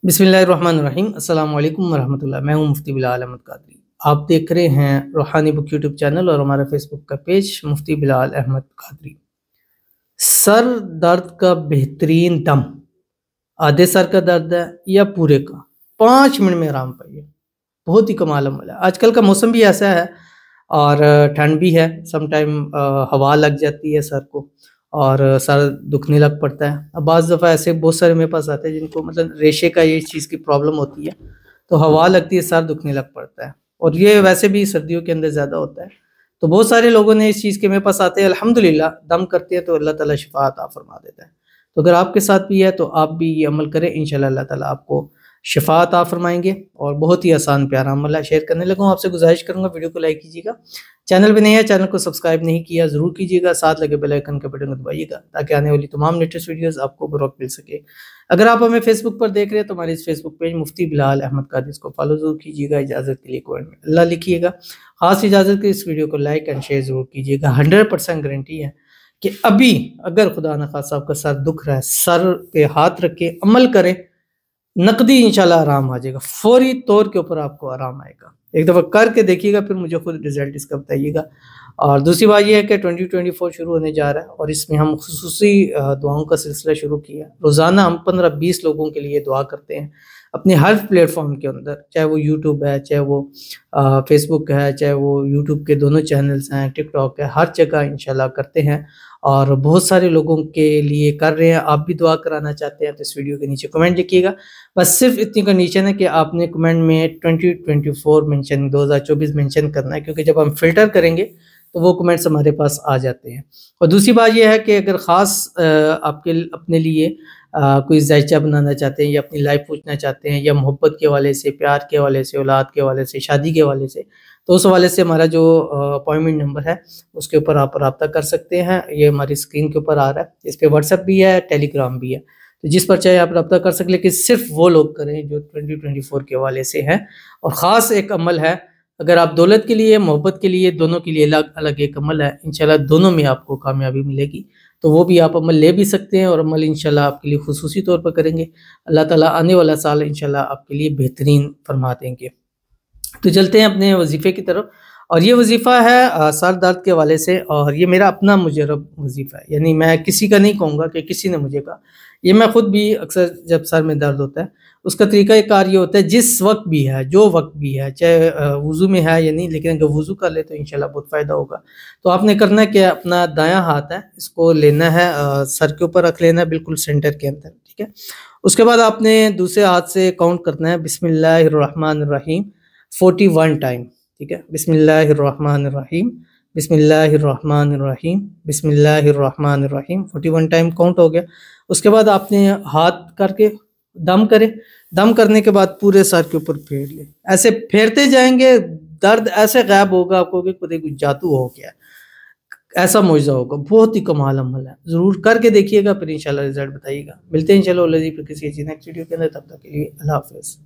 बिस्मिल्लाहिर्रहमानिर्रहीम अस्सलाम वालेकुम वरहमतुल्लाह। मैं हूं मुफ्ती बिलाल अहमद कादरी। आप देख रहे हैं रूहानी बुक यूट्यूब चैनल और हमारा फेसबुक का पेज मुफ्ती बिलाल अहमद कादरी। सर दर्द का बेहतरीन दम, आधे सर का दर्द है या पूरे का, 5 मिनट में आराम पाइए। बहुत ही कमाल अमल है। आजकल का मौसम भी ऐसा है और ठंड भी है। सम टाइम हवा लग जाती है सर को और सर दुखने लग पड़ता है। अब बाज़ दफ़ा ऐसे बहुत सारे मेरे पास आते हैं जिनको मतलब रेशे का ये चीज़ की प्रॉब्लम होती है, तो हवा लगती है सर दुखने लग पड़ता है और ये वैसे भी सर्दियों के अंदर ज़्यादा होता है। तो बहुत सारे लोगों ने इस चीज़ के मेरे पास आते हैं, अल्हम्दुलिल्लाह दम करते हैं तो अल्लाह ताला शिफा अता फरमा देता है। तो अगर आपके साथ भी है तो आप भी ये अमल करें, इंशाल्लाह अल्लाह ताला आपको शिफा अता फरमाएंगे। और बहुत ही आसान प्यारा अमल है। शेयर करने लगा हूँ, आपसे गुजारिश करूंगा वीडियो को लाइक कीजिएगा। चैनल पे नहीं है, चैनल को सब्सक्राइब नहीं किया ज़रूर कीजिएगा, साथ लगे बेल आइकन के बटन को दबाइएगा ताकि आने वाली तमाम लेटेस्ट वीडियोस आपको बर वक्त मिल सके। अगर आप हमें फेसबुक पर देख रहे हैं तो हमारे इस फेसबुक पेज मुफ्ती बिलाल अहमद कादरी, इसको फॉलो जरूर कीजिएगा। इजाज़त के लिए कमेंट में अल्लाह लिखिएगा। खास इजाज़त के इस वीडियो को लाइक एंड शेयर जरूर कीजिएगा। 100% गारंटी है कि अभी अगर खुदा न खास्ता आपका सर दुख रहा है, सर पे हाथ रख के अमल करें, नकदी इंशाल्लाह आराम आ जाएगा, फौरी तौर के ऊपर आपको आराम आएगा। एक दफ़ा करके देखिएगा, फिर मुझे खुद रिजल्ट इसका बताइएगा। और दूसरी बात ये है कि 2024 शुरू होने जा रहा है और इसमें हम खुसूसी दुआओं का सिलसिला शुरू किया। रोज़ाना हम 15-20 लोगों के लिए दुआ करते हैं अपने हर प्लेटफॉर्म के अंदर, चाहे वो यूट्यूब है, चाहे वो फेसबुक है, चाहे वो यूट्यूब के दोनों चैनल्स हैं, टिकटॉक है, हर जगह इंशाल्लाह करते हैं और बहुत सारे लोगों के लिए कर रहे हैं। आप भी दुआ कराना चाहते हैं तो इस वीडियो के नीचे कमेंट लिखिएगा। बस सिर्फ इतनी कंडीशन है कि आपने कमेंट में 2024 मेंशन, 2024 मेंशन करना है, क्योंकि जब हम फिल्टर करेंगे तो वो कमेंट्स हमारे पास आ जाते हैं। और दूसरी बात ये है कि अगर ख़ास आपके अपने लिए कोई जायचा बनाना चाहते हैं या अपनी लाइफ पूछना चाहते हैं या मोहब्बत के हवाले से, प्यार के हवाले से, औलाद के हवाले से, शादी के हवाले से, तो उस हवाले से हमारा जो अपॉइंटमेंट नंबर है उसके ऊपर आप रब्ता कर सकते हैं। ये हमारी स्क्रीन के ऊपर आ रहा है। इस पर व्हाट्सएप भी है, टेलीग्राम भी है, तो जिस पर चाहे आप रब्ता कर सकते, लेकिन सिर्फ वो लोग करें जो 2024 के हवाले से हैं। और ख़ास एक अमल है, अगर आप दौलत के लिए, मोहब्बत के लिए, दोनों के लिए अलग अलग एक अमल है। इंशाल्लाह दोनों में आपको कामयाबी मिलेगी, तो वो भी आप अमल ले भी सकते हैं और अमल इंशाल्लाह आपके लिए खुसूसी तौर पर करेंगे। अल्लाह ताला आने वाला साल इंशाल्लाह आपके लिए बेहतरीन फरमा देंगे। तो चलते हैं अपने वजीफ़े की तरफ। और ये वजीफ़ा है सर दर्द के हवाले से, और ये मेरा अपना मुजरब वजीफ़ा है, यानी मैं किसी का नहीं कहूँगा कि किसी ने मुझे कहा। ये मैं खुद भी अक्सर जब सर में दर्द होता है, उसका तरीका कार ये होता है, जिस वक्त भी है, जो वक्त भी है, चाहे वज़ू में है या नहीं, लेकिन अगर वज़ू कर ले तो इंशाल्लाह बहुत फ़ायदा होगा। तो आपने करना क्या, अपना दायां हाथ है इसको लेना है, सर के ऊपर रख लेना है, बिल्कुल सेंटर के अंदर, ठीक है। उसके बाद आपने दूसरे हाथ से काउंट करना है बिस्मिल्लाहिर्रहमानिर्रहीम 41 टाइम, ठीक है। बिस्मिल्लाहिर्रहमानिर्रहीम, बिस्मिल्लाहिर्रहमानिर्रहीम, बिस्मिल्लाहिर्रहमानिर्रहीम, 41 टाइम काउंट हो गया। उसके बाद आपने हाथ करके दम करें। दम करने के बाद पूरे सर के ऊपर फेर ले, ऐसे फेरते जाएंगे, दर्द ऐसे गायब होगा आपको कि पता कुछ जादू हो गया, ऐसा मुआजिज़ा होगा। बहुत ही कमाल अमल है, ज़रूर करके देखिएगा, फिर इंशाल्लाह रिजल्ट बताइएगा। मिलते हैं इंशाल्लाह किसी नेक्स्ट वीडियो के अंदर, तब तक के लिए अल्लाह हाफ़िज़।